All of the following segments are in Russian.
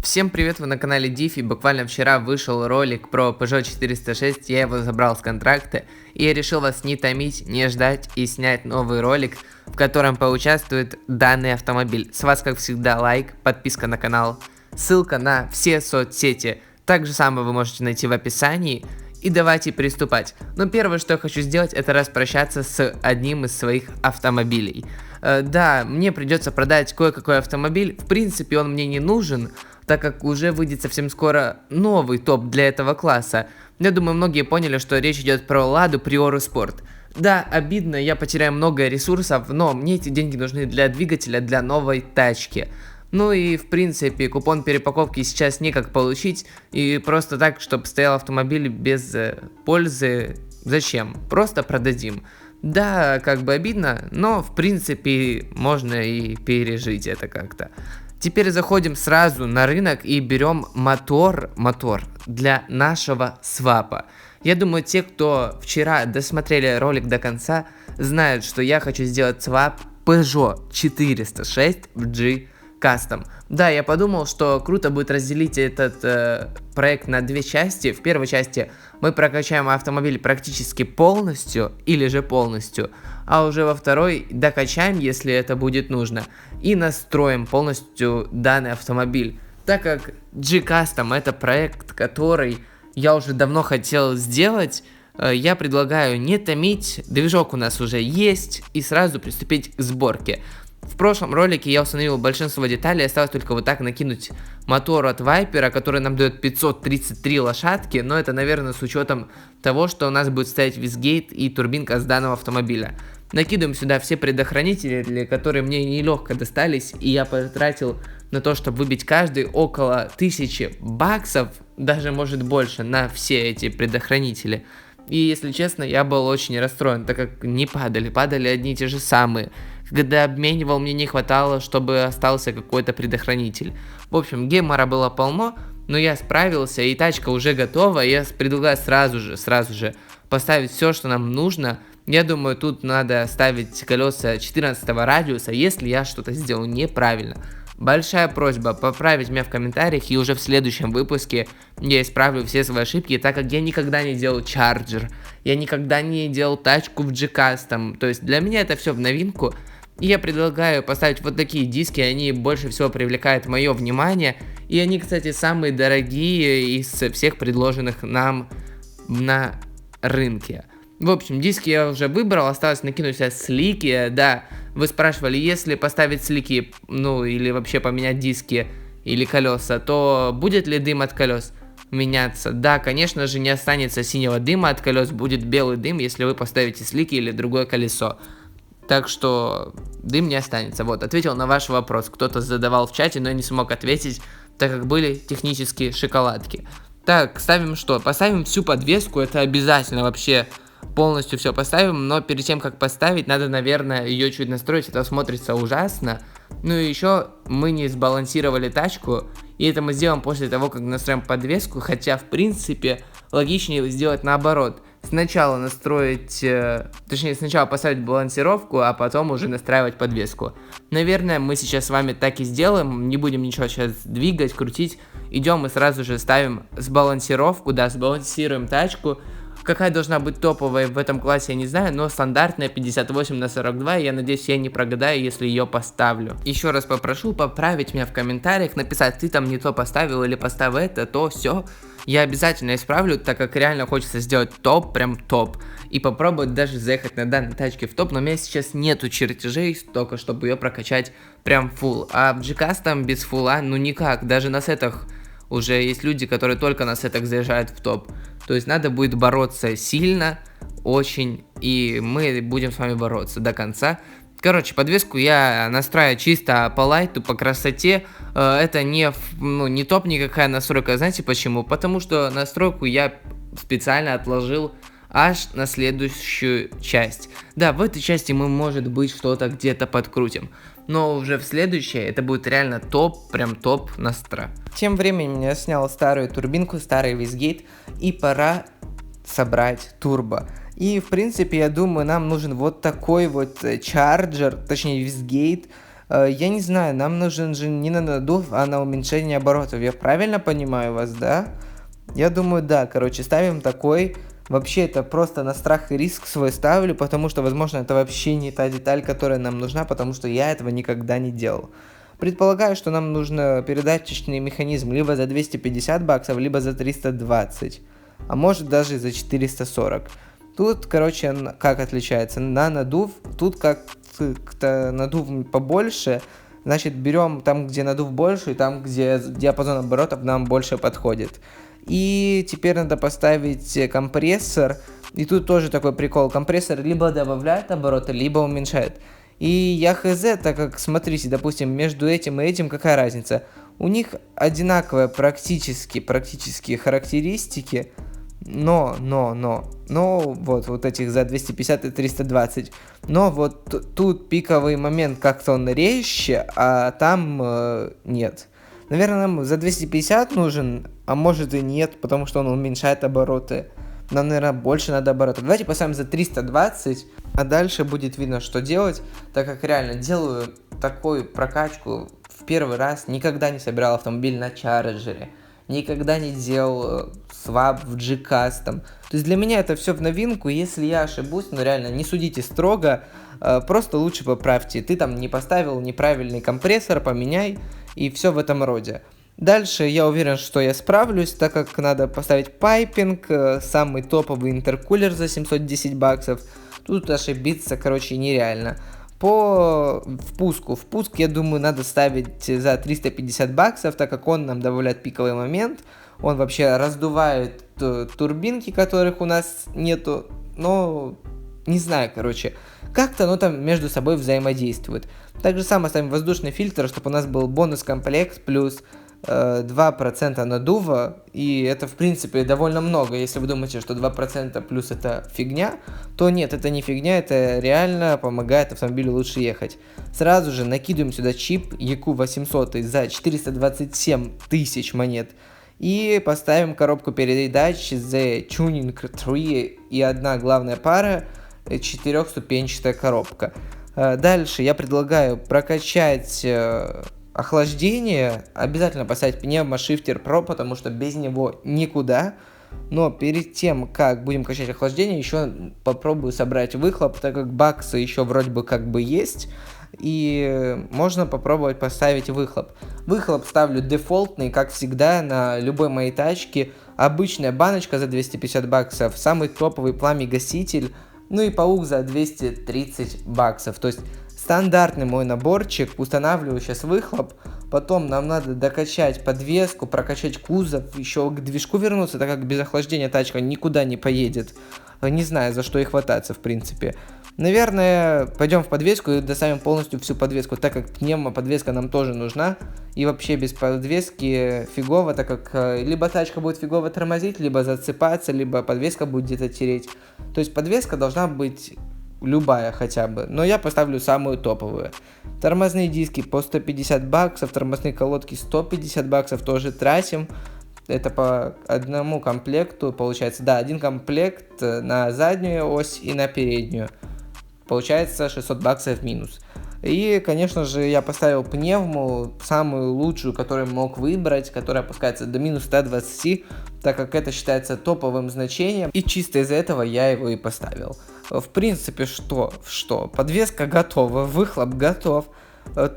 Всем привет, вы на канале Дифи. Буквально вчера вышел ролик про Peugeot 406, я его забрал с контракта, и я решил вас не томить, не ждать и снять новый ролик, в котором поучаствует данный автомобиль. С вас, как всегда, лайк, подписка на канал, ссылка на все соцсети, так же самое вы можете найти в описании. И давайте приступать. Но первое, что я хочу сделать, это распрощаться с одним из своих автомобилей. Да, мне придется продать кое-какой автомобиль. В принципе, он мне не нужен, так как уже выйдет совсем скоро новый топ для этого класса. Я думаю, многие поняли, что речь идет про Ладу Prioro Sport. Да, обидно, я потеряю много ресурсов, но мне эти деньги нужны для двигателя, для новой тачки. Ну и в принципе купон перепаковки сейчас никак получить, и просто так, чтобы стоял автомобиль без пользы, зачем? Просто продадим. Да, как бы обидно, но в принципе можно и пережить это как-то. Теперь заходим сразу на рынок и берем мотор для нашего свапа. Я думаю, те, кто вчера досмотрели ролик до конца, знают, что я хочу сделать свап Peugeot 406 в G Custom. Да, я подумал, что круто будет разделить этот проект на две части. В первой части мы прокачаем автомобиль практически полностью, или же полностью, а уже во второй докачаем, если это будет нужно, и настроим полностью данный автомобиль. Так как G Custom это проект, который я уже давно хотел сделать, я предлагаю не томить, движок у нас уже есть, и сразу приступить к сборке. В прошлом ролике я установил большинство деталей, осталось только вот так накинуть мотор от Viper, который нам дает 533 лошадки, но это, наверное, с учетом того, что у нас будет стоять визгейт и турбинка с данного автомобиля. Накидываем сюда все предохранители, которые мне нелегко достались, и я потратил на то, чтобы выбить каждый около 1000 баксов, даже может больше, на все эти предохранители. И если честно, я был очень расстроен, так как не падали одни и те же самые. Когда обменивал, мне не хватало, чтобы остался какой-то предохранитель. В общем, гемора было полно, но я справился, и тачка уже готова. Я предлагаю сразу же поставить все, что нам нужно. Я думаю, тут надо ставить колеса 14 радиуса, если я что-то сделал неправильно. Большая просьба поправить меня в комментариях, и уже в следующем выпуске я исправлю все свои ошибки, так как я никогда не делал чарджер, я никогда не делал тачку в G Custom, то есть для меня это все в новинку. И я предлагаю поставить вот такие диски, они больше всего привлекают мое внимание, и они, кстати, самые дорогие из всех предложенных нам на рынке. В общем, диски я уже выбрал, осталось накинуть сюда слики. Да, вы спрашивали, если поставить слики, ну или вообще поменять диски или колеса, то будет ли дым от колес меняться? Да, конечно же, не останется синего дыма от колес, будет белый дым, если вы поставите слики или другое колесо. Так что дым не останется. Вот, ответил на ваш вопрос. Кто-то задавал в чате, но я не смог ответить, так как были технические шоколадки. Так, ставим что? Поставим всю подвеску, это обязательно вообще. Полностью все поставим, но перед тем, как поставить, надо, наверное, ее чуть настроить, это смотрится ужасно. Ну и еще мы не сбалансировали тачку, и это мы сделаем после того, как настроим подвеску, хотя, в принципе, логичнее сделать наоборот. Сначала настроить, точнее, сначала поставить балансировку, а потом уже настраивать подвеску. Наверное, мы сейчас с вами так и сделаем, не будем ничего сейчас двигать, крутить. Идем и сразу же ставим сбалансировку, да, сбалансируем тачку. Какая должна быть топовая в этом классе, я не знаю, но стандартная 58/42, и я надеюсь, я не прогадаю, если ее поставлю. Еще раз попрошу поправить меня в комментариях, написать, ты там не то поставил или поставил это, то все. Я обязательно исправлю, так как реально хочется сделать топ, прям топ. И попробовать даже заехать на данной тачке в топ, но у меня сейчас нету чертежей столько, чтобы ее прокачать прям full. А в G Custom без фулла, ну никак, даже на сетах уже есть люди, которые только на сетах заезжают в топ. То есть надо будет бороться сильно, очень, и мы будем с вами бороться до конца. Короче, подвеску я настраиваю чисто по лайту, по красоте. Это не топ никакая настройка, знаете почему? Потому что настройку я специально отложил аж на следующую часть. Да, в этой части мы, может быть, что-то где-то подкрутим. Но уже в следующей это будет реально топ, прям топ настра. Тем временем я снял старую турбинку, старый визгейт, и пора собрать турбо. И в принципе, я думаю, нам нужен вот такой вот чарджер, точнее визгейт, Я не знаю, нам нужен же не на надув, а на уменьшение оборотов. Я правильно понимаю вас, да? Я думаю, да. Короче, ставим такой. Вообще, это просто на страх и риск свой ставлю, потому что, возможно, это вообще не та деталь, которая нам нужна, потому что я этого никогда не делал. Предполагаю, что нам нужно передаточный механизм либо за 250 баксов, либо за 320, а может даже за 440. Тут, короче, как отличается? На надув, тут как-то надув побольше, значит, берем там, где надув больше, и там, где диапазон оборотов нам больше подходит. И теперь надо поставить компрессор, и тут тоже такой прикол, компрессор либо добавляет обороты, либо уменьшает. И я хз, так как, смотрите, допустим, между этим и этим какая разница? У них одинаковые практически характеристики, но, вот этих за 250 и 320. Но вот тут пиковый момент как-то он резче, а там нет. Наверное, нам за 250 нужен, а может и нет, потому что он уменьшает обороты. Нам, наверное, больше надо оборотов. Давайте поставим за 320, а дальше будет видно, что делать, так как реально делаю такую прокачку в первый раз, никогда не собирал автомобиль на чарджере, никогда не делал свап в G-Custom. То есть для меня это все в новинку, если я ошибусь, ну реально, не судите строго, просто лучше поправьте. Ты там не поставил неправильный компрессор, поменяй, и все в этом роде. Дальше я уверен, что я справлюсь, так как надо поставить пайпинг, самый топовый интеркулер за 710 баксов. Тут ошибиться, короче, нереально. По впуск, я думаю, надо ставить за 350 баксов, так как он нам добавляет пиковый момент. Он вообще раздувает турбинки, которых у нас нету, но не знаю, короче. Как-то оно там между собой взаимодействует. Также само ставим воздушный фильтр, чтобы у нас был бонус-комплект плюс 2% надува, и это в принципе довольно много. Если вы думаете, что 2% плюс это фигня, то нет, это не фигня, это реально помогает автомобилю лучше ехать. Сразу же накидываем сюда чип EQ800 за 427 тысяч монет и поставим коробку передач The Tuning 3 и одна главная пара, 4-ступенчатая коробка. Дальше я предлагаю прокачать охлаждение, обязательно поставить пневмошифтер Pro, потому что без него никуда. Но перед тем, как будем качать охлаждение, еще попробую собрать выхлоп, так как баксы еще вроде бы как бы есть. И можно попробовать поставить выхлоп. Выхлоп ставлю дефолтный, как всегда, на любой моей тачке. Обычная баночка за 250 баксов, самый топовый пламя-гаситель, ну и паук за 230 баксов. То есть стандартный мой наборчик, устанавливаю сейчас выхлоп, потом нам надо докачать подвеску, прокачать кузов, еще к движку вернуться, так как без охлаждения тачка никуда не поедет. Не знаю, за что и хвататься, в принципе. Наверное, пойдем в подвеску и доставим полностью всю подвеску, так как пневмоподвеска нам тоже нужна. И вообще без подвески фигово, так как либо тачка будет фигово тормозить, либо засыпаться, либо подвеска будет где-то тереть. То есть подвеска должна быть любая хотя бы, но я поставлю самую топовую. Тормозные диски по 150 баксов, тормозные колодки 150 баксов тоже тратим. Это по одному комплекту, получается, да, один комплект на заднюю ось и на переднюю. Получается 600 баксов минус. И, конечно же, я поставил пневму, самую лучшую, которую мог выбрать, которая опускается до минус 120, так как это считается топовым значением, и чисто из-за этого я его и поставил. В принципе, что? Подвеска готова, выхлоп готов,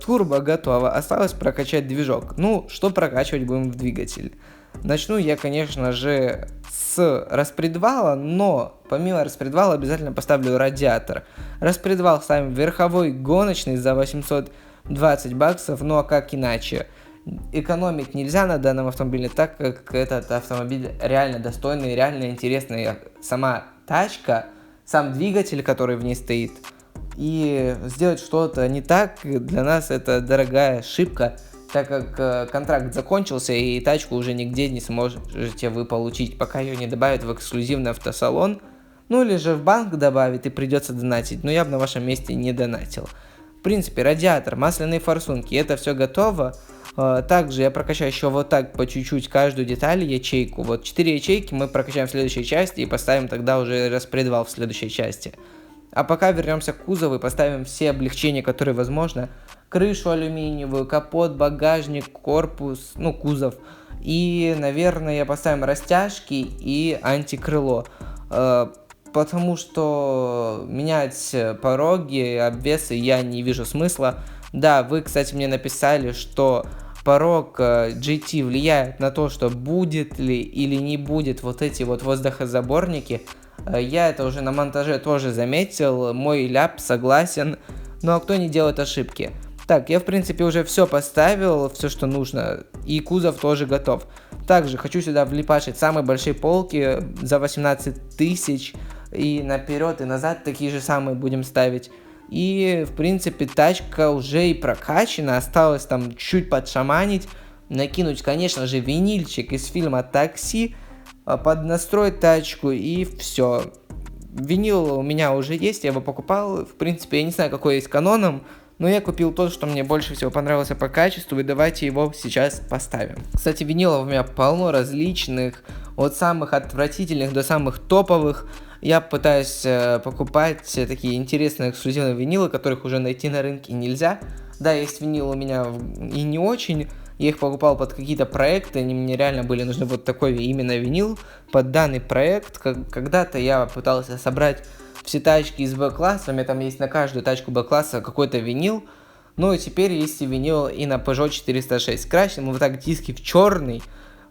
турбо готово, осталось прокачать движок. Ну, что прокачивать будем в двигатель? Начну я, конечно же, с распредвала, но помимо распредвала обязательно поставлю радиатор. Распредвал ставим верховой гоночный за 820 баксов, ну а как иначе? Экономить нельзя на данном автомобиле, так как этот автомобиль реально достойный, реально интересный. Сама тачка, сам двигатель, который в ней стоит. И сделать что-то не так для нас это дорогая ошибка, так как контракт закончился и тачку уже нигде не сможете вы получить, пока ее не добавят в эксклюзивный автосалон, ну или же в банк добавит и придется донатить, но я бы на вашем месте не донатил. В принципе, радиатор, масляные форсунки, это все готово. Также я прокачаю еще вот так по чуть-чуть каждую деталь, ячейку. Вот 4 ячейки мы прокачаем в следующей части и поставим тогда уже распредвал в следующей части. А пока вернемся к кузову и поставим все облегчения, которые возможно. крышу алюминиевую, капот, багажник, корпус, ну, кузов. И, наверное, поставим растяжки и антикрыло. Потому что менять пороги, обвесы я не вижу смысла. Да, вы, кстати, мне написали, что порог GT влияет на то, что будет ли или не будет вот эти вот воздухозаборники. Я это уже на монтаже тоже заметил, мой ляп, согласен. Ну а кто не делает ошибки? Так, я в принципе уже все поставил, все что нужно, и кузов тоже готов. Также хочу сюда влипашить самые большие полки за 18 тысяч, и наперед и назад такие же самые будем ставить. И в принципе тачка уже и прокачана, осталось там чуть подшаманить, накинуть, конечно же, винильчик из фильма «Такси», поднастроить тачку и все. Винил у меня уже есть, я его покупал, в принципе, я не знаю, какой есть каноном, но я купил тот, что мне больше всего понравился по качеству, и давайте его сейчас поставим. Кстати, винилов у меня полно различных, от самых отвратительных до самых топовых. Я пытаюсь покупать такие интересные эксклюзивные винилы, которых уже найти на рынке нельзя. Да, есть винилы у меня и не очень. Я их покупал под какие-то проекты, они мне реально были нужны, вот такой именно винил под данный проект. Когда-то я пытался собрать все тачки из Б-класса, у меня там есть на каждую тачку Б-класса какой-то винил. Ну и теперь есть и винил и на Peugeot 406. Красим мы вот так диски в черный,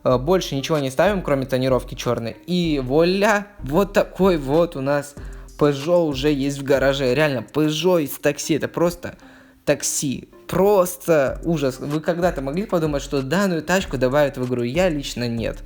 больше ничего не ставим, кроме тонировки черной. И вуаля, вот такой вот у нас Peugeot уже есть в гараже. Реально, Peugeot из такси, это просто такси. Просто ужас. Вы когда-то могли подумать, что данную тачку добавят в игру? Я лично нет.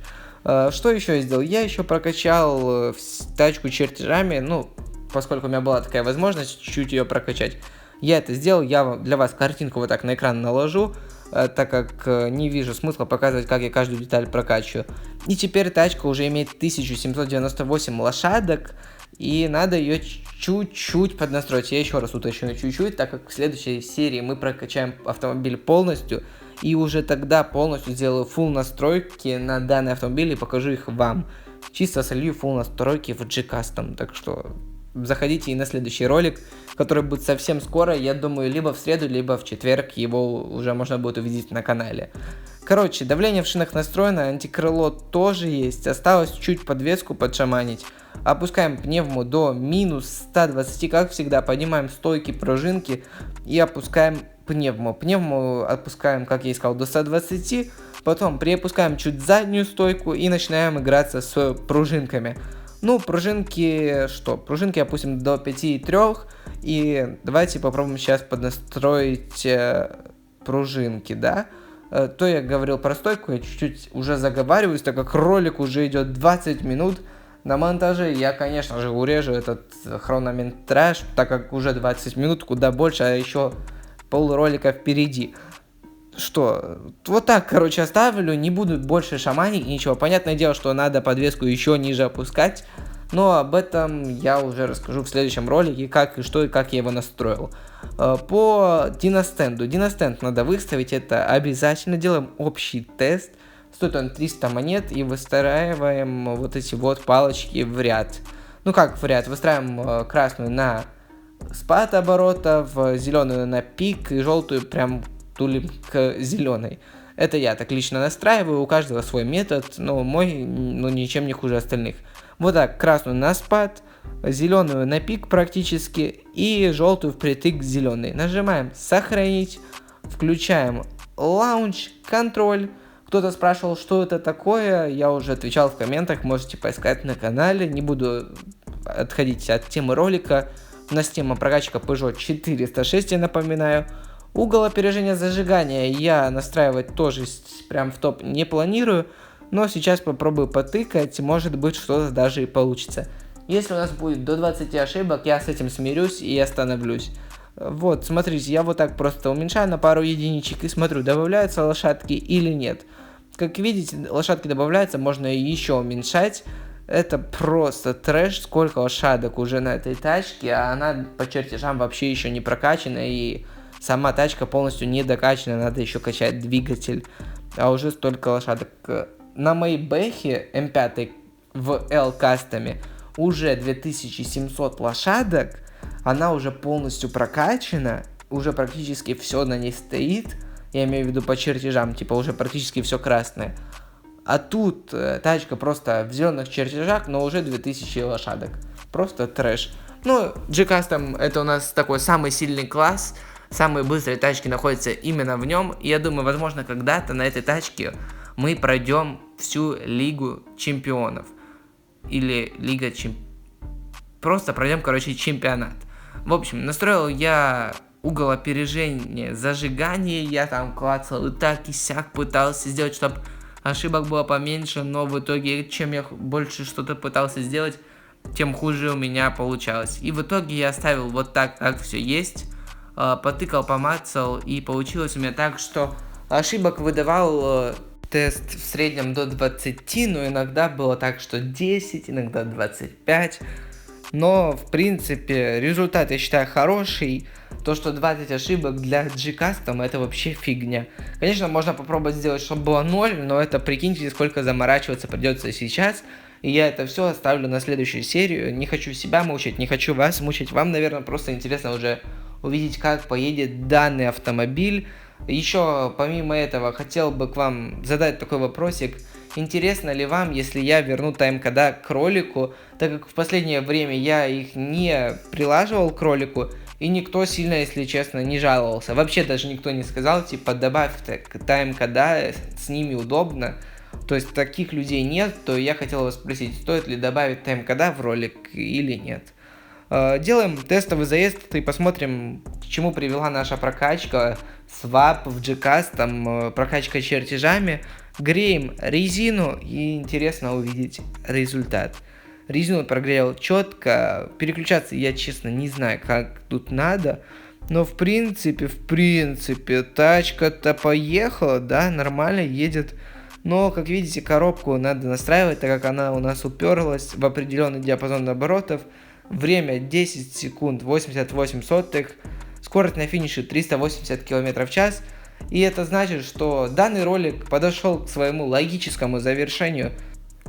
Что еще я сделал? Я еще прокачал тачку чертежами, ну, поскольку у меня была такая возможность чуть-чуть ее прокачать. Я это сделал, я для вас картинку вот так на экран наложу, так как не вижу смысла показывать, как я каждую деталь прокачиваю. И теперь тачка уже имеет 1798 лошадок, и надо ее чуть-чуть поднастроить. Я еще раз уточню, чуть-чуть, так как в следующей серии мы прокачаем автомобиль полностью, и уже тогда полностью сделаю full настройки на данный автомобиль и покажу их вам. Чисто солью full настройки в G-Custom, так что заходите и на следующий ролик, который будет совсем скоро, я думаю, либо в среду, либо в четверг, его уже можно будет увидеть на канале. Короче, давление в шинах настроено, антикрыло тоже есть, осталось чуть подвеску подшаманить. Опускаем пневму до минус 120, как всегда, поднимаем стойки, пружинки и опускаем пневму. Пневму отпускаем, как я и сказал, до 120, потом приопускаем чуть заднюю стойку и начинаем играться с пружинками. Ну, пружинки, что? Пружинки опустим до 5,3, и давайте попробуем сейчас поднастроить пружинки, да? То я говорил про стойку, я чуть-чуть уже заговариваюсь, так как ролик уже идет 20 минут. На монтаже я, конечно же, урежу этот хронометраж, так как уже 20 минут, куда больше, а еще полролика впереди. Что, вот так, короче, оставлю, не буду больше шаманить, ничего. Понятное дело, что надо подвеску еще ниже опускать, но об этом я уже расскажу в следующем ролике, как и что и как я его настроил. По диностенду. Диностенд надо выставить, это обязательно. Делаем общий тест. Стоит он 300 монет и выстраиваем вот эти вот палочки в ряд. Ну как в ряд? Выстраиваем красную на спад оборотов, зеленую на пик и желтую прям тулим к зеленой. Это я так лично настраиваю, у каждого свой метод, но мой ничем не хуже остальных. Вот так, красную на спад, зеленую на пик практически и желтую впритык к зеленой. Нажимаем сохранить, включаем launch контроль. Кто-то спрашивал, что это такое, я уже отвечал в комментах, можете поискать на канале, не буду отходить от темы ролика. У нас тема прокачка Peugeot 406, я напоминаю. Угол опережения зажигания я настраивать тоже прям в топ не планирую, но сейчас попробую потыкать, может быть что-то даже и получится. Если у нас будет до 20 ошибок, я с этим смирюсь и остановлюсь. Вот, смотрите, я вот так просто уменьшаю на пару единичек и смотрю, добавляются лошадки или нет. Как видите, лошадки добавляются, можно еще уменьшать. Это просто трэш, сколько лошадок уже на этой тачке, а она по чертежам вообще еще не прокачана, и сама тачка полностью не докачана, надо еще качать двигатель, а уже столько лошадок. На моей бэхе М5 в L-кастоме уже 2700 лошадок, она уже полностью прокачана, уже практически все на ней стоит, я имею в виду по чертежам, типа уже практически все красное. А тут тачка просто в зеленых чертежах, но уже 2000 лошадок. Просто трэш. Ну, G-Custom это у нас такой самый сильный класс, самые быстрые тачки находятся именно в нем. И я думаю, возможно, когда-то на этой тачке мы пройдем всю Лигу Чемпионов. Или Лига Чемпионов. Просто пройдем, чемпионат. В общем, настроил я угол опережения, зажигание, я там клацал и так и сяк пытался сделать, чтобы ошибок было поменьше, но в итоге, чем я больше что-то пытался сделать, тем хуже у меня получалось. И в итоге я оставил вот так, как все есть, потыкал, помацал, и получилось у меня так, что ошибок выдавал тест в среднем до 20, но иногда было так, что 10, иногда 25. Но, в принципе, результат, я считаю, хороший. То, что 20 ошибок для G-Custom, это вообще фигня. Конечно, можно попробовать сделать, чтобы было 0, но это, прикиньте, сколько заморачиваться придется сейчас. И я это все оставлю на следующую серию. Не хочу себя мучить, не хочу вас мучить. Вам, наверное, просто интересно уже увидеть, как поедет данный автомобиль. Еще, помимо этого, хотел бы к вам задать такой вопросик. Интересно ли вам, если я верну тайм-кода к ролику, так как в последнее время я их не прилаживал к ролику, и никто сильно, если честно, не жаловался. Вообще даже никто не сказал, типа, добавь тайм-кода, с ними удобно. То есть таких людей нет, то я хотел вас спросить, стоит ли добавить тайм-кода в ролик или нет. Делаем тестовый заезд и посмотрим, к чему привела наша прокачка. Свап в G-Custom, прокачка чертежами. Греем резину и интересно увидеть результат. Резину прогрел четко. Переключаться я, честно, не знаю, как тут надо. Но в принципе, тачка-то поехала, да, нормально едет. Но, как видите, коробку надо настраивать, так как она у нас уперлась в определенный диапазон оборотов. Время 10 секунд 88 сотых. Скорость на финише 380 км в час. И это значит, что данный ролик подошел к своему логическому завершению.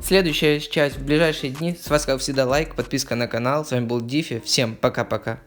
Следующая часть в ближайшие дни. С вас, как всегда, лайк, подписка на канал. С вами был Дифи. Всем пока-пока.